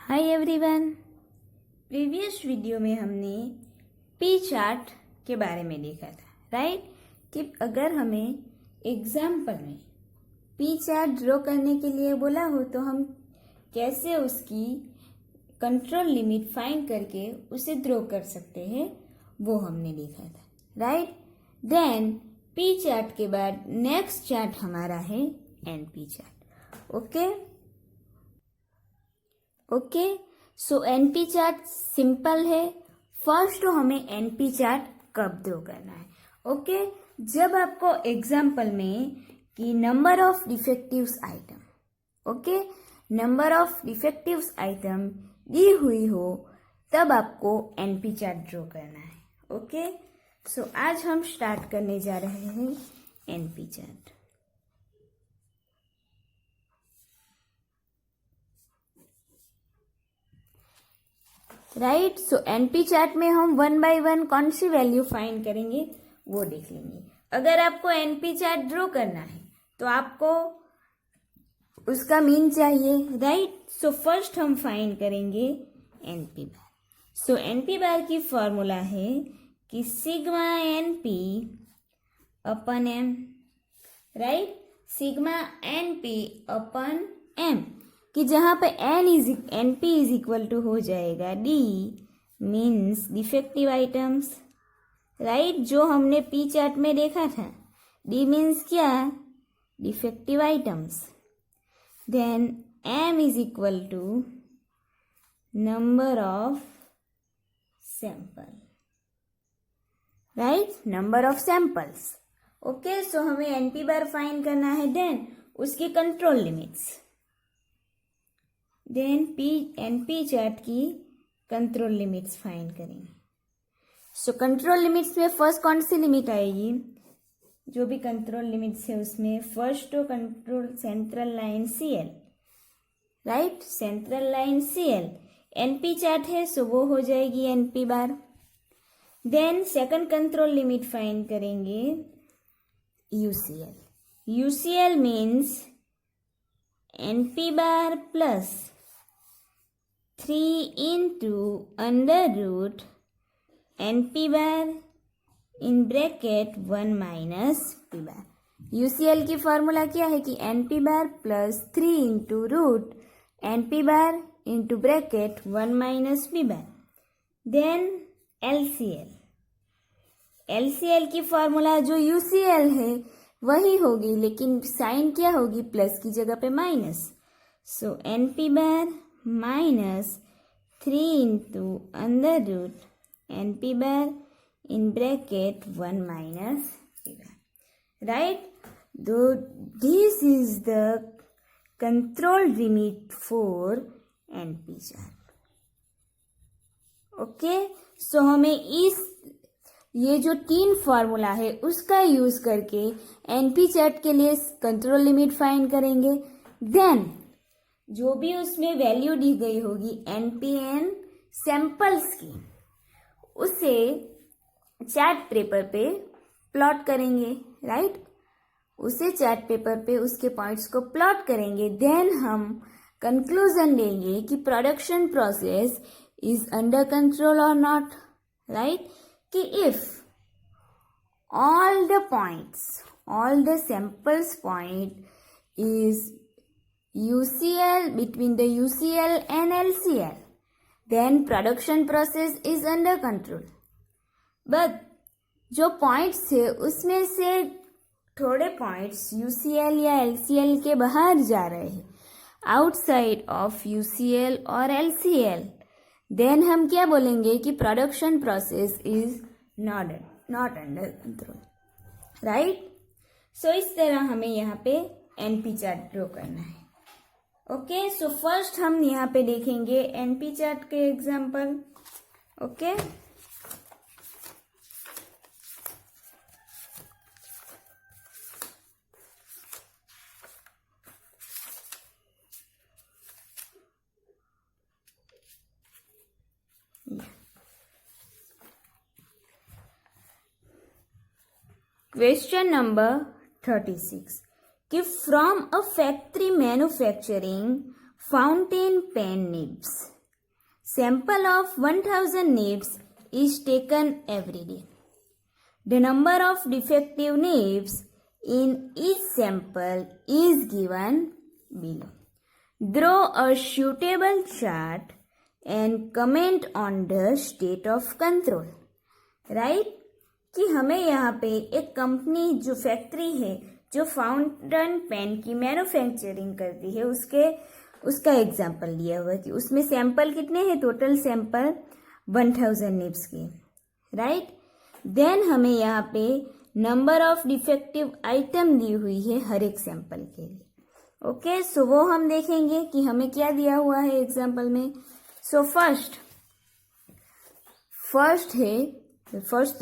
Hi everyone. Previous video में हमने P chart के बारे में देखा था, राइट? कि अगर हमें एग्जाम्पल में पी चार्ट ड्रॉ करने के लिए बोला हो तो हम कैसे उसकी कंट्रोल लिमिट फाइंड करके उसे ड्रॉ कर सकते हैं, वो हमने देखा था, राइट? देन पी चार्ट के बाद नेक्स्ट चार्ट हमारा है एनपी चार्ट। ओके, सो एनपी चार्ट सिंपल है। फर्स्ट तो हमें एनपी चार्ट कब ड्रॉ करना है? ओके, जब आपको एग्जाम्पल में कि number of defectives item, okay, number of defectives item दी हुई हो तब आपको एनपी चार्ट ड्रॉ करना है। ओके, सो आज हम स्टार्ट करने जा रहे हैं एनपी चार्ट। राइट, सो एनपी चार्ट में हम वन बाय वन कौन सी वैल्यू फाइंड करेंगे वो देख लेंगे। अगर आपको एनपी चार्ट ड्रॉ करना है तो आपको उसका मीन चाहिए, राइट? सो फर्स्ट हम फाइंड करेंगे NP bar. So NP bar की फॉर्मूला है कि sigma NP upon M, right? Sigma NP upon M, कि जहां पे एनपी इज इक्वल टू हो जाएगा D means defective items, right? जो हमने पी चार्ट में देखा था, डी मीन्स क्या? Defective items. Then M is equal to number of sample, right? Number of samples. Okay, so हमें एनपी बार फाइंड करना है। देन उसकी control limits, then NP chart की कंट्रोल लिमिट्स फाइंड करेंगे। सो कंट्रोल लिमिट्स में first कौन सी limit आएगी? जो भी कंट्रोल लिमिट्स है उसमें फर्स्ट तो control central line CL, right? Central line CL NP chart है, सो वो हो जाएगी NP bar. Then second control limit find करेंगे UCL. UCL means NP bar plus 3 into under root NP bar in bracket 1 minus P bar. UCL की formula क्या है कि NP bar plus 3 into root NP bar into bracket 1 minus P bar. Then LCL, LCL की formula जो UCL है वही होगी, लेकिन साइन क्या होगी? प्लस की जगह पे minus. So NP bar minus 3 into under root NP bar in bracket 1 minus P bar, right? Though this is the control limit for NP chart. Okay, so हमें ये जो 3 फॉर्मूला है उसका यूज करके एनपी चार्ट के लिए control limit find करेंगे। Then जो भी उसमें वैल्यू दी गई होगी एनपीएन सैंपल्स की, उसे चार्ट पेपर पे प्लॉट करेंगे, राइट? उसे चार्ट पेपर पे उसके पॉइंट्स को प्लॉट करेंगे। देन हम कंक्लूजन देंगे कि production process is under control और नॉट, राइट? कि if all the samples point is UCL between the UCL and LCL, then production process is under control. But जो पॉइंट्स थे उसमें से थोड़े पॉइंट्स UCL या LCL के बाहर जा रहे हैं, आउटसाइड ऑफ UCL और LCL, देन हम क्या बोलेंगे कि production process is not under control, right? So इस तरह हमें यहाँ पे एनपी चार्ट ड्रॉ करना है। ओके, सो फर्स्ट हम यहाँ पे देखेंगे एनपी चार्ट के एग्जाम्पल। ओके, क्वेश्चन नंबर 36 कि from a factory manufacturing fountain pen nibs sample of 1000 nibs is taken every day. The number of defective nibs in each sample is given below. Draw a suitable chart and comment on the state of control. Right? कि हमें यहाँ पे एक company जो factory है जो fountain pen की manufacturing करती है उसका एग्जाम्पल लिया हुआ है कि उसमें सैंपल कितने हैं, टोटल सैंपल 1000 निब्स के. राइट. देन हमें यहाँ पे नंबर ऑफ डिफेक्टिव आइटम दी हुई है हर एक सैंपल के लिए. ओके, सो वो हम देखेंगे कि हमें क्या दिया हुआ है एग्जाम्पल में. सो फर्स्ट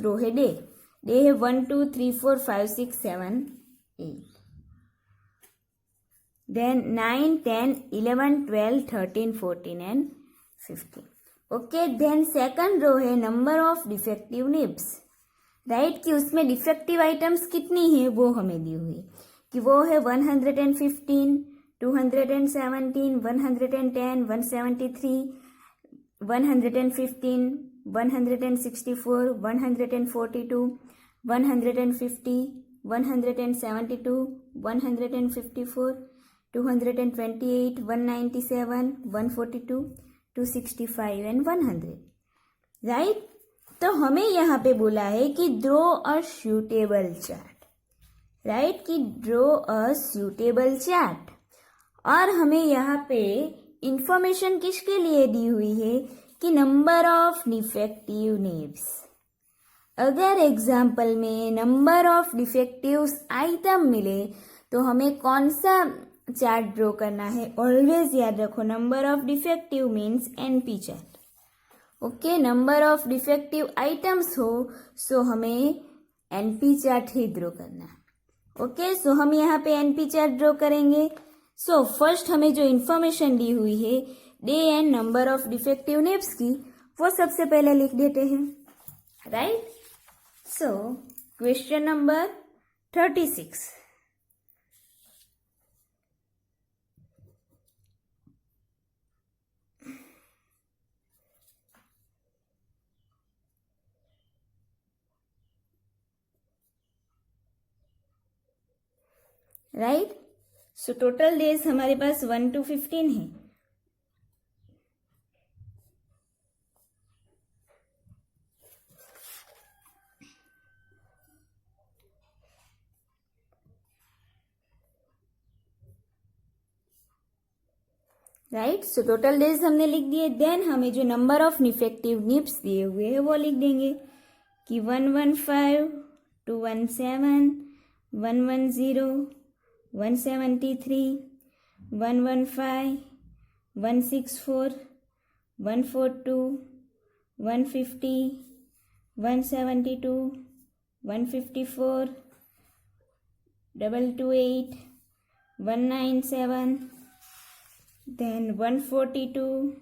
रो है डे है 1 2 3 4 5 6 7 8. Then 9, 10, 11, 12, 13, 14 and 15. Okay, then second row है number of defective nibs. Right कि उसमें डिफेक्टिव आइटम्स कितनी है वो हमें दी हुई कि वो है 115, 217, 110, 173, 115, 164, 142, 150, 172, 154, 228, 197, 142, 265 and 100. राइट. तो हमें यहाँ पे बोला है कि draw a suitable chart. Right कि ड्रॉ अ सूटेबल चार्ट. और हमें यहाँ पे इंफॉर्मेशन किसके लिए दी हुई है कि नंबर ऑफ डिफेक्टिव निब्स. अगर एग्जाम्पल में नंबर ऑफ डिफेक्टिव आइटम मिले तो हमें कौन सा चार्ट ड्रॉ करना है. ऑलवेज याद रखो number of defective means NP chart. Okay, number of defective items हो सो हमें एनपी चार्ट ही ड्रॉ करना है. ओके, सो हम यहाँ पे एनपी चार्ट ड्रॉ करेंगे. सो फर्स्ट हमें जो इंफॉर्मेशन दी हुई है day and number of defective nibs की वो सबसे पहले लिख देते हैं. Right. So question number 36. Right. So total days हमारे पास 1 to 15 है. राइट. सो टोटल डेज हमने लिख दिए. देन हमें जो नंबर ऑफ डिफेक्टिव निब्स दिए हुए हैं वो लिख देंगे कि 115, 217, 110, 173, 115, 164, 142, 150, 172, 154, 228, 197, then 142,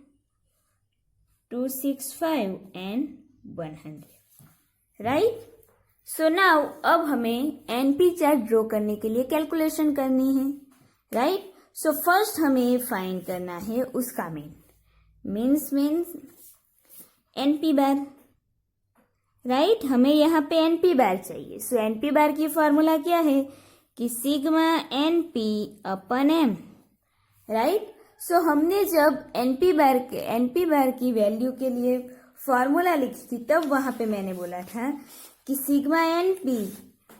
265 and 100. Right. So now अब हमें एनपी चार्ट ड्रॉ करने के लिए कैलकुलेशन करनी है. राइट. सो फर्स्ट हमें फाइंड करना है उसका मीन्स एनपी बार. राइट. हमें यहाँ पे एनपी बार चाहिए. सो एनपी बार की फॉर्मूला क्या है कि sigma NP upon M. Right. सो हमने जब एनपी बार की वैल्यू के लिए फॉर्मूला लिखी थी तब वहां पे मैंने बोला था कि सिग्मा एनपी,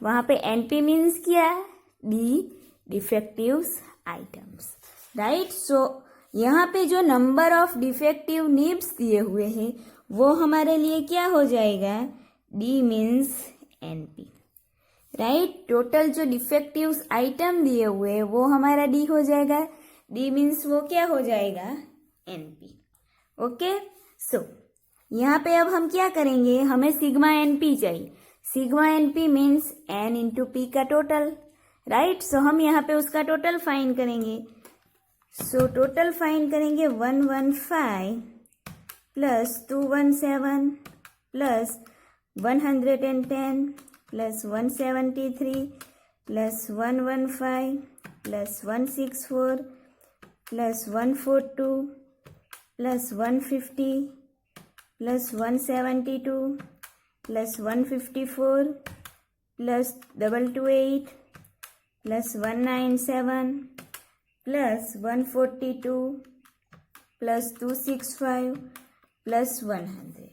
वहां पे एनपी मीन्स क्या, डिफेक्टिव आइटम्स. राइट. सो यहाँ पे जो नंबर ऑफ डिफेक्टिव निब्स दिए हुए हैं वो हमारे लिए क्या हो जाएगा, D means NP. Right. Total जो डिफेक्टिव आइटम दिए हुए हैं वो हमारा डी हो जाएगा. डी मीन्स वो क्या हो जाएगा, एनपी. ओके. सो यहाँ पे अब हम क्या करेंगे, हमें सिग्मा एनपी चाहिए. Sigma NP means N into P का टोटल. राइट. सो हम यहाँ पे उसका टोटल फाइंड करेंगे. सो टोटल फाइंड करेंगे 115 plus 217 plus 110 plus 173 plus 115 plus 164 plus 142 plus 150 plus 172 plus 154 plus 228 plus 197 plus 142 plus 265 plus 100,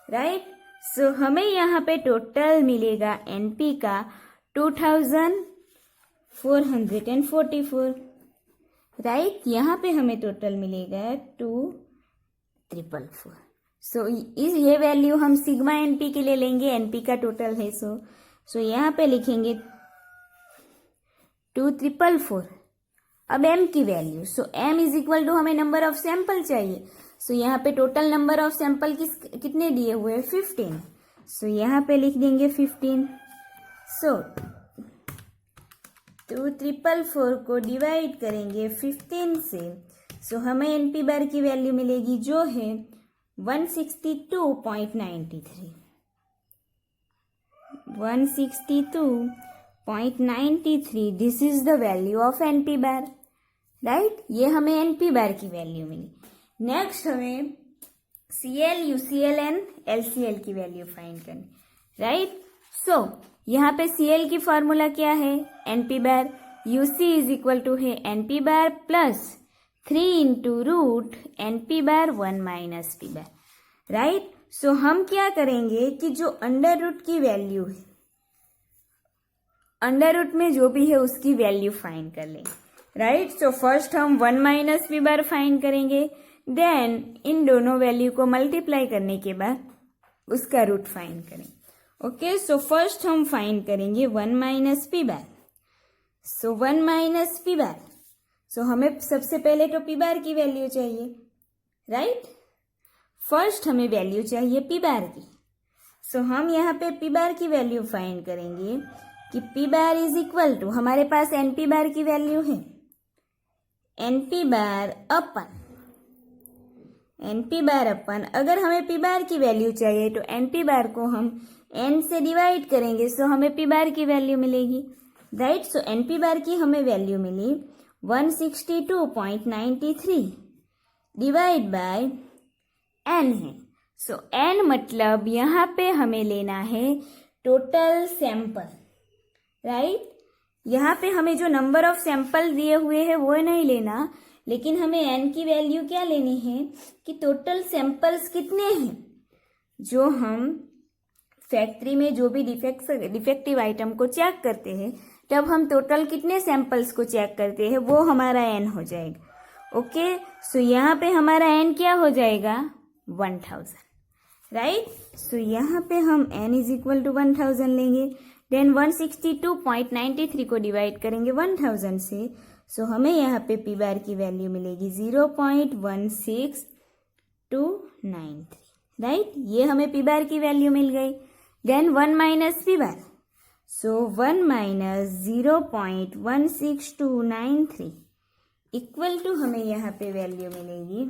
right. So हमें यहाँ पे टोटल मिलेगा एनपी का 2444, राइट। यहाँ पे हमें टोटल मिलेगा 2444। सो इस ये वैल्यू हम सिग्मा एनपी के लिए लेंगे, एनपी का टोटल है। सो यहाँ पे लिखेंगे 2444। अब m की वैल्यू, so m is equal to हमें नंबर ऑफ सैंपल चाहिए। सो यहाँ पे टोटल नंबर ऑफ सैंपल कितने दिए हुए हैं? 15। सो यहाँ पे लिख देंगे 15। सो 2444 को डिवाइड करेंगे 15 से, सो हमें एनपी बार की वैल्यू मिलेगी जो है 162.93। 162.93, this is the value of NP bar, right. ये हमें एनपी बार की वैल्यू मिली। नेक्स्ट हमें CL, UCL एंड LCL की वैल्यू फाइंड करनी, राइट। सो यहाँ पे CL की फॉर्मूला क्या है? NP bar. UC is equal to है NP bar plus 3 into root NP bar 1 minus P bar, right. So हम क्या करेंगे कि जो अंडर रूट की वैल्यू है, अंडर रूट में जो भी है उसकी वैल्यू फाइंड कर लेंगे, राइट। सो फर्स्ट हम 1 माइनस पी बार फाइंड करेंगे, देन इन दोनों वैल्यू को मल्टीप्लाई करने के बाद उसका रूट फाइंड करेंगे। ओके, सो फर्स्ट हम फाइंड करेंगे 1 minus P bar. So 1 minus P bar, सो हमें सबसे पहले तो पी बार की वैल्यू चाहिए, राइट। फर्स्ट हमें वैल्यू चाहिए पी बार की। सो हम यहाँ पे पी बार की वैल्यू फाइंड करेंगे कि P bar is equal to, हमारे पास एन पी बार की वैल्यू है एन पी बार अपन, अगर हमें पी बार की वैल्यू चाहिए तो एन पी बार को हम एन से डिवाइड करेंगे, सो हमें पी बार की वैल्यू मिलेगी, right. So N P bar की हमें वैल्यू मिली 162.93 डिवाइड बाय एन है। सो एन मतलब यहाँ पे हमें लेना है टोटल सैंपल, राइट। यहाँ पे हमें जो नंबर ऑफ सैंपल दिए हुए हैं वो नहीं लेना, लेकिन हमें एन की वैल्यू क्या लेनी है कि टोटल सैंपल्स कितने हैं। जो हम फैक्ट्री में जो भी डिफेक्टिव आइटम को चेक करते हैं, तब हम टोटल कितने सैंपल्स को चेक करते हैं, वो हमारा एन हो जाएगा। ओके, सो यहाँ पे हमारा एन क्या हो जाएगा? 1000, राइट। सो यहाँ पे हम एन इज इक्वल टू 1000 लेंगे, देन 162.93 को डिवाइड करेंगे 1000 से, सो हमें यहाँ पे पी बार की वैल्यू मिलेगी 0.16293, राइट। ये हमें पी बार की वैल्यू मिल गई। Then 1 minus P bar, so 1 minus 0.16293 equal to हमें यहाँ पे वैल्यू मिलेगी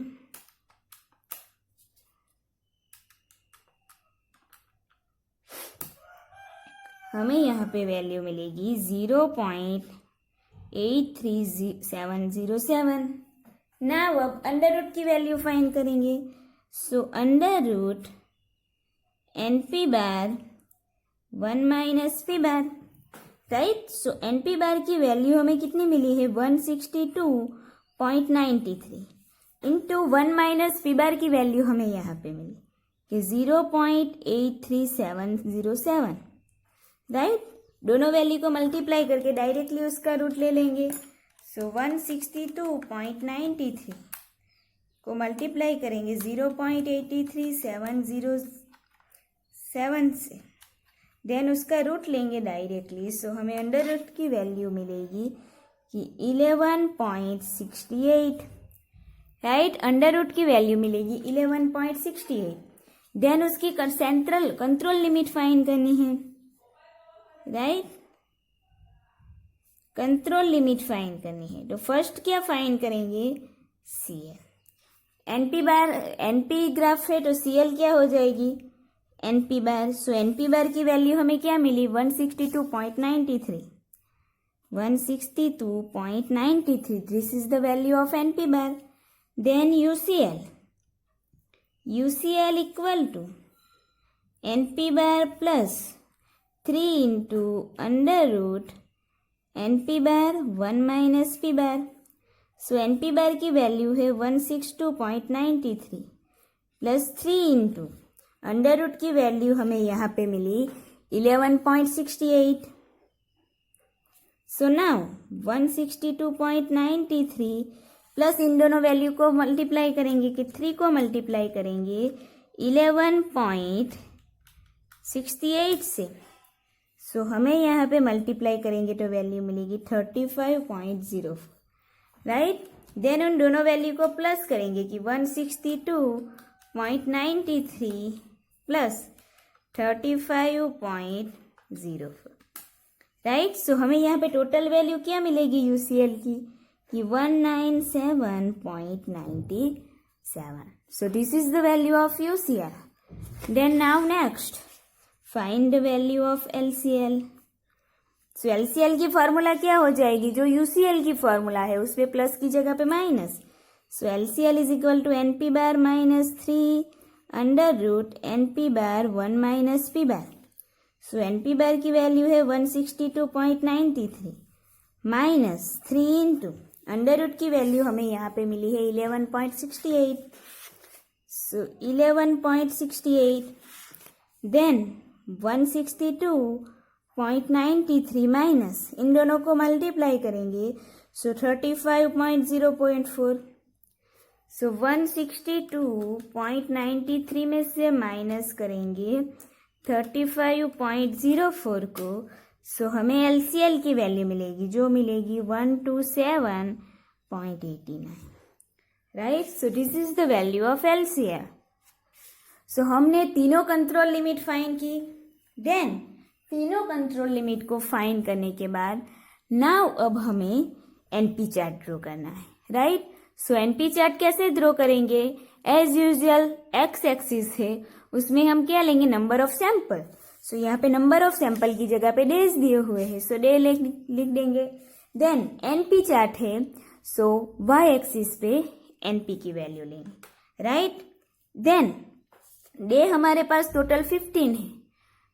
हमें यहाँ पे वैल्यू मिलेगी 0.83707। नाउ अब अंडर रूट की वैल्यू फाइंड करेंगे। So under root N P bar 1 minus P bar, right. So N P bar की वैल्यू हमें कितनी मिली है? 162.93 इंटू 1 माइनस पी बार की वैल्यू हमें यहाँ पे मिली कि 0.83707, राइट। दोनों वैल्यू को मल्टीप्लाई करके डायरेक्टली उसका रूट ले लेंगे। सो 162.93 को मल्टीप्लाई करेंगे 0.83707 से, देन उसका रूट लेंगे डायरेक्टली। सो हमें अंडर रूट की वैल्यू मिलेगी कि 11.68, राइट। अंडर रूट की वैल्यू मिलेगी 11.68। देन उसकी सेंट्रल कंट्रोल लिमिट फाइंड करनी है, राइट। कंट्रोल लिमिट फाइंड करनी है तो फर्स्ट क्या फाइंड करेंगे? CL। एनपी बार, एनपी ग्राफ है तो CL क्या हो जाएगी? NP bar. So NP bar की वैल्यू हमें क्या मिली? 162.93। 162.93, this is the value of NP bar. Then UCL, UCL equal to NP bar plus 3 into under root NP bar 1 minus P bar. So NP bar की value है 162.93 plus 3 into under root की value हमें यहाँ पे मिली 11.68। So now 162.93 plus इन दोनों value को multiply करेंगे कि 3 को मल्टीप्लाई करेंगे 11.68 से। सो हमें यहाँ पे मल्टीप्लाई करेंगे तो वैल्यू मिलेगी 35.04, राइट। देन उन दोनों वैल्यू को प्लस करेंगे कि 162.93 प्लस 35.04, राइट। सो हमें यहाँ पे टोटल वैल्यू क्या मिलेगी यूसीएल की कि 197.97। So this is the value of UCL. Then now next find the value of LCL. So LCL की फॉर्मूला क्या हो जाएगी, जो यूसीएल की फॉर्मूला है उस पे प्लस की जगह पे minus. So LCL is equal to NP bar minus 3 under root NP bar 1 minus P bar. So NP bar की वैल्यू है 162.93 माइनस 3 इंटू अंडर रूट की वैल्यू हमें यहाँ पे मिली है 11.68। सो 11.68 देन 162.93 माइनस इन दोनों को मल्टीप्लाई करेंगे सो 35.04। सो 162.93 में से माइनस करेंगे 35.04 को। सो हमें एलसीएल की वैल्यू मिलेगी जो मिलेगी 127.89, right. So this is the value of LCL. So हमने तीनों कंट्रोल लिमिट फाइंड की। देन तीनों कंट्रोल लिमिट को फाइंड करने के बाद नाउ अब हमें एनपी चार्ट ड्रॉ करना है, राइट। सो एनपी चार्ट कैसे ड्रॉ करेंगे, एज यूजुअल एक्स एक्सिस है उसमें हम क्या लेंगे, नंबर ऑफ सैंपल। सो यहाँ पे नंबर ऑफ सैंपल की जगह पे डेज दिए हुए हैं, सो डे लिख देंगे। देन एनपी चार्ट है, सो वाई एक्सिस पे एनपी की वैल्यू लेंगे, राइट। देन डे हमारे पास टोटल 15 है,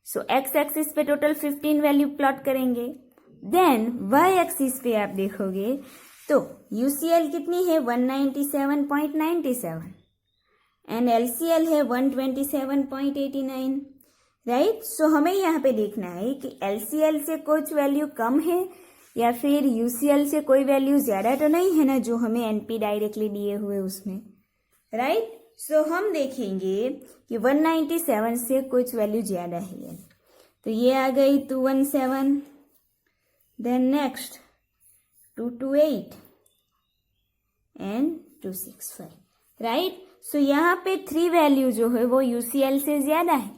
सो एक्स एक्सिस पे टोटल 15 वैल्यू प्लॉट करेंगे। देन वाई एक्सिस पे आप देखोगे तो यूसीएल कितनी है 197.97 एंड एलसीएल है 127.89, राइट। सो हमें यहाँ पे देखना है कि एलसीएल से कुछ वैल्यू कम है या फिर यूसीएल से कोई वैल्यू ज्यादा तो नहीं है ना, जो हमें एनपी डायरेक्टली दिए हुए उसमें, राइट। सो हम देखेंगे कि 197 से कुछ वैल्यू ज्यादा है, तो ये आ गई 217। Then next 228 and 265, right. So यहाँ पे 3 वैल्यू जो है वो यूसीएल से ज्यादा है।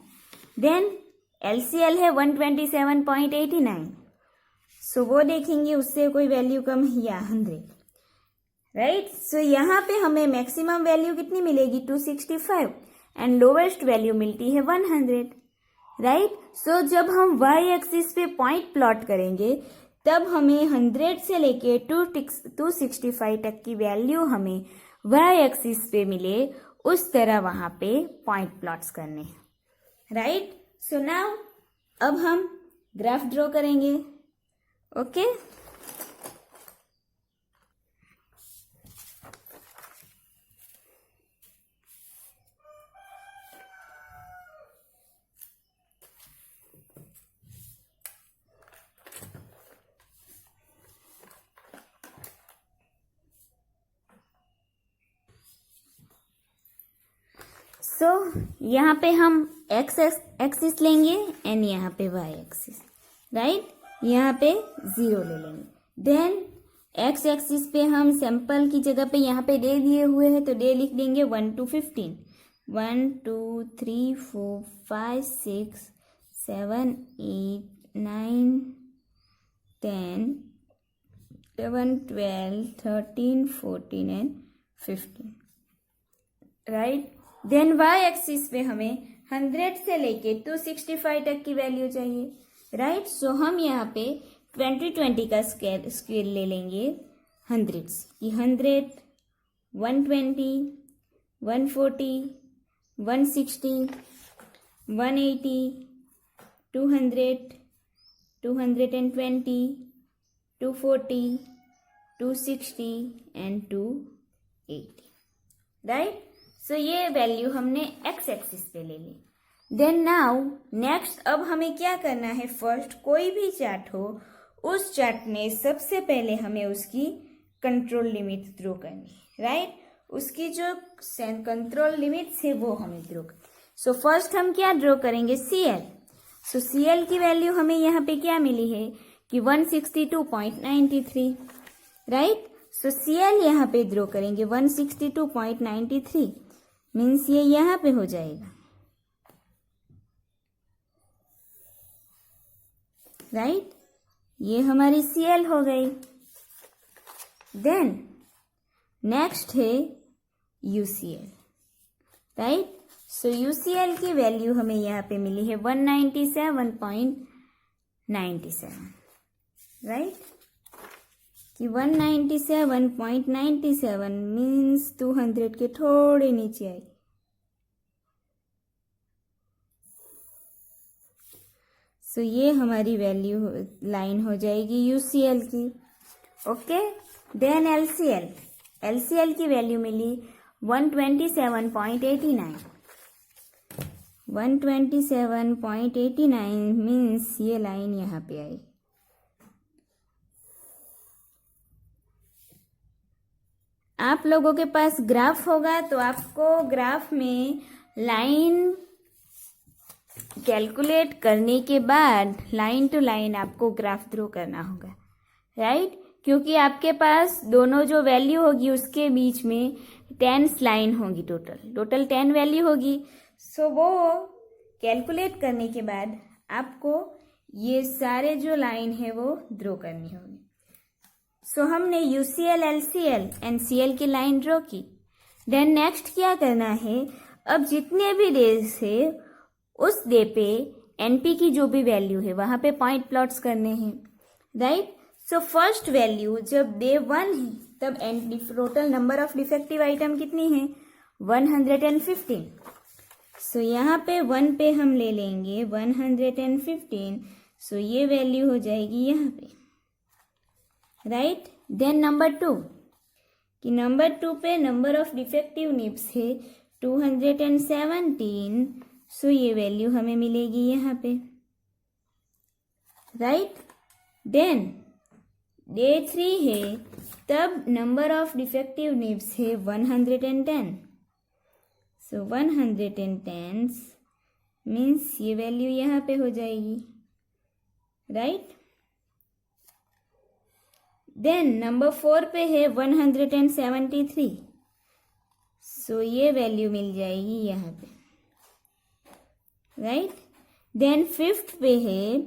देन एलसीएल है 127.89, सो वो देखेंगे उससे कोई वैल्यू कम है या 100, राइट। सो यहाँ पे हमें मैक्सिमम वैल्यू कितनी मिलेगी 265 एंड लोवेस्ट वैल्यू मिलती है 100, राइट। सो जब हम वाई एक्सिस पे पॉइंट प्लॉट करेंगे तब हमें 100 से लेके 265 तक की वैल्यू हमें वाई एक्सिस पे मिले उस तरह वहां पे पॉइंट प्लॉट्स करने हैं, राइट। सो नाउ अब हम ग्राफ ड्रॉ करेंगे, ओके। सो यहाँ पे हम एक्स एक्सिस लेंगे एंड यहाँ पे वाई एक्सिस, राइट। यहाँ पे 0 ले लेंगे। देन एक्स एक्सिस पे हम सैंपल की जगह पे यहाँ पे डे दिए हुए हैं तो डे लिख देंगे 1 to 15, 1 2 3 4 5 6 7 8 9 10 11 12 13 14 and 15, right. Then y axis पे हमें 100 से लेके 265 तक की वैल्यू चाहिए, राइट। सो हम यहाँ पे 20 का स्केल ले लेंगे 100 की 100 120 140 160, 180, 200, 220, 240, 260 and 280, राइट। सो ये वैल्यू हमने एक्स एक्सिस पे ले ली। देन नाउ नेक्स्ट अब हमें क्या करना है, फर्स्ट कोई भी चार्ट हो उस चार्ट में सबसे पहले हमें उसकी कंट्रोल लिमिट ड्रॉ करनी है, राइट। उसकी जो कंट्रोल लिमिट्स है वो हमें ड्रॉ करनी। सो फर्स्ट हम क्या ड्रॉ करेंगे, सीएल। सो सीएल की वैल्यू हमें यहाँ पे क्या मिली है कि 162.93, राइट। सो सीएल यहाँ पे ड्रॉ करेंगे 162.93, मीन्स ये यहाँ पे हो जाएगा, राइट। ये हमारी सीएल हो गई। देन नेक्स्ट है यूसीएल, राइट। सो यूसीएल की वैल्यू हमें यहाँ पे मिली है 197.97, राइट, कि 197.97 मीन्स 200 के थोड़े नीचे आई। सो ये हमारी वैल्यू लाइन हो जाएगी यूसीएल की, ओके। देन एलसीएल, एलसीएल की वैल्यू मिली 127.89, 127.89 मीन्स ये लाइन यहाँ पे आई। आप लोगों के पास ग्राफ होगा तो आपको ग्राफ में लाइन कैलकुलेट करने के बाद लाइन टू लाइन आपको ग्राफ ड्रॉ करना होगा, राइट। क्योंकि आपके पास दोनों जो वैल्यू होगी उसके बीच में 10 लाइन होगी, टोटल 10 वैल्यू होगी। सो वो कैलकुलेट करने के बाद आपको ये सारे जो लाइन है वो ड्रॉ करनी होगी। सो हमने यूसीएल, एलसीएल, एनसीएल की लाइन ड्रॉ की। देन नेक्स्ट क्या करना है, अब जितने भी डेज है उस डे पे एनपी की जो भी वैल्यू है वहां पे पॉइंट प्लॉट्स करने हैं, राइट। सो फर्स्ट वैल्यू जब डे 1 है तब total number of defective item कितनी है, 115। सो यहाँ पे 1 पे हम ले लेंगे 115। सो ये वैल्यू हो जाएगी यहाँ पे, राइट। देन नंबर 2, कि नंबर 2 पे नंबर ऑफ डिफेक्टिव निप्स है 217। सो ये वैल्यू हमें मिलेगी यहाँ पे, राइट। देन डे 3 है तब नंबर ऑफ डिफेक्टिव निप्स है 110। सो 110 मीन्स ये वैल्यू यहाँ पे हो जाएगी, राइट। देन नंबर 4 पे है 173। सो ये वैल्यू मिल जाएगी यहाँ पे, राइट। देन 5th पे है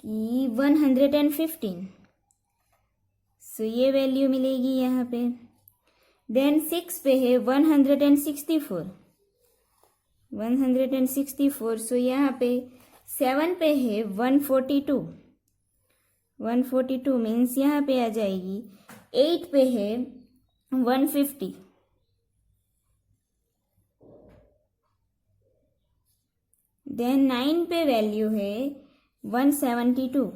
कि 115। सो ये वैल्यू मिलेगी यहाँ पे। देन 6 पे है 164, 164। सो यहाँ पे 7 पे है 142, 142 मीन्स यहाँ पे आ जाएगी। 8 पे है 150। देन 9 पे वैल्यू है 172।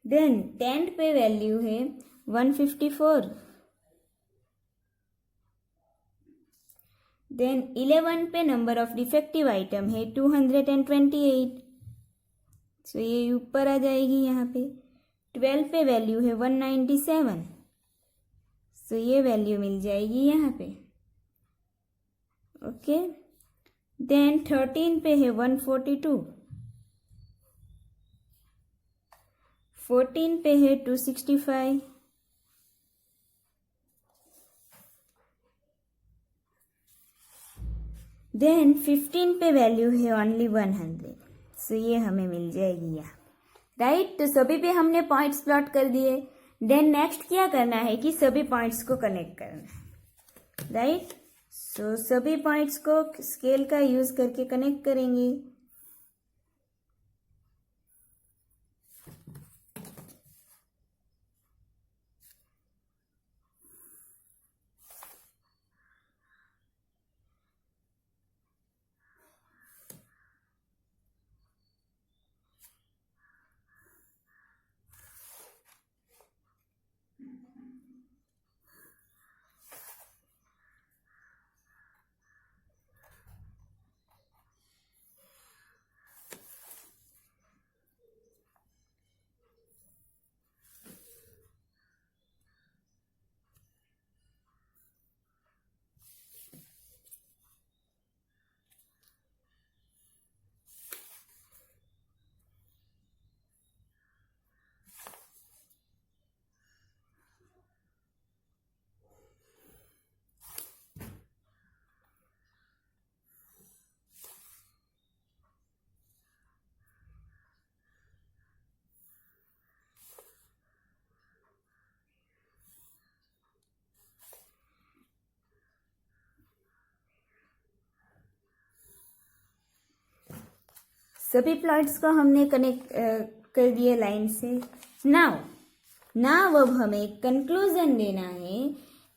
देन 10 पे वैल्यू है 154। देन 11 पे नंबर ऑफ डिफेक्टिव आइटम है 228। सो ये ऊपर आ जाएगी यहाँ पे। 12 पे वैल्यू है 197। सो ये वैल्यू मिल जाएगी यहाँ पे, ओके। देन 13 पे है 142। 14 पे है 265। देन 15 पे वैल्यू है ओनली 100। सो ये हमें मिल जाएगी यहाँ, राइट। तो सभी पे हमने पॉइंट्स प्लॉट कर दिए। देन नेक्स्ट क्या करना है कि सभी पॉइंट्स को कनेक्ट करना है, राइट। सो सभी पॉइंट्स को स्केल का यूज करके कनेक्ट करेंगे। सभी प्लॉट्स को हमने कनेक्ट कर दिए लाइन से। नाउ अब हमें कंक्लूजन देना है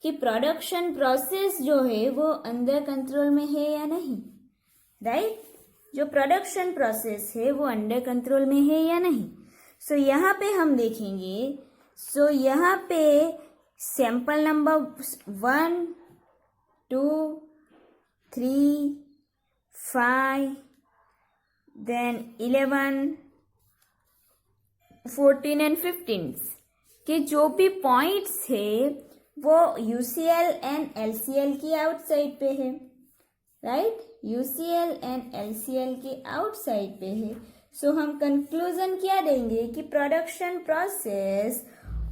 कि प्रोडक्शन प्रोसेस जो है वो अंडर कंट्रोल में है या नहीं, राइट? जो प्रोडक्शन प्रोसेस है वो अंडर कंट्रोल में है या नहीं। सो यहाँ पे हम देखेंगे, सो यहाँ पे सैंपल नंबर 1, 2, 3, 5, देन 11, 14 एंड 15 के जो भी पॉइंट्स है वो UCL एंड LCL की आउटसाइड पे है, राइट? UCL एंड LCL की आउटसाइड पे है। सो हम कंक्लूजन क्या देंगे कि production process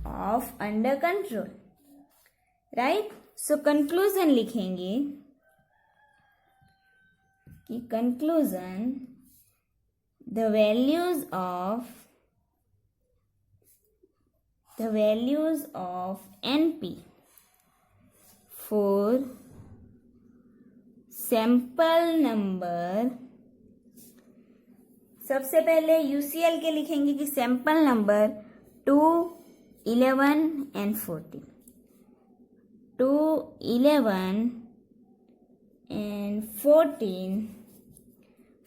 of under control, right? So conclusion लिखेंगे कि conclusion the values of NP for sample number, सबसे पहले UCL के लिखेंगे कि sample number 2, 11 and 14, 2, 11 and 14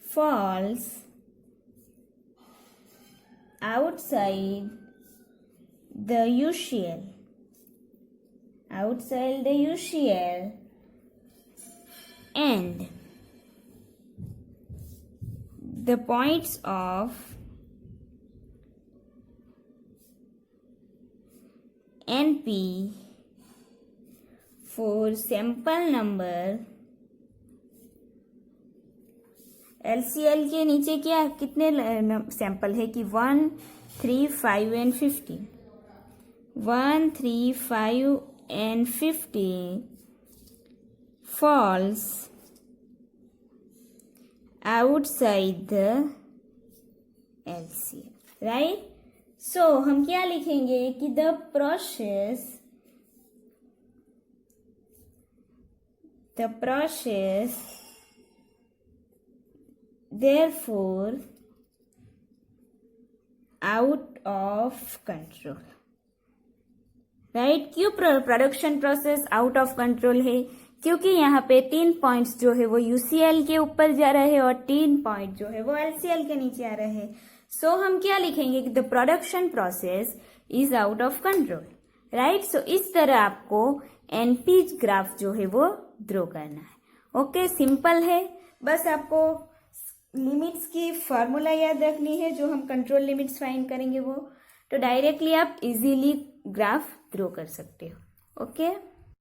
falls outside the UCL, and the points of NP for sample number LCL के नीचे क्या कितने सैंपल है कि 1, 3, 5 and 15, 1, 3, 5 and 15 falls outside the LCL, right? So हम क्या लिखेंगे कि the process therefore out of control, right? क्यों production process out of control है? क्योंकि यहाँ पे 3 पॉइंट्स जो है वो UCL के ऊपर जा रहे हैं और 3 पॉइंट जो है वो LCL के नीचे आ रहे हैं। सो हम क्या लिखेंगे कि the production process is out of control, right? So इस तरह आपको NP ग्राफ जो है वो ड्रॉ करना है। ओके, सिंपल है, बस आपको लिमिट्स की फार्मूला याद रखनी है जो हम कंट्रोल लिमिट्स फाइंड करेंगे वो, तो डायरेक्टली आप इजीली ग्राफ ड्रॉ कर सकते हो। ओके।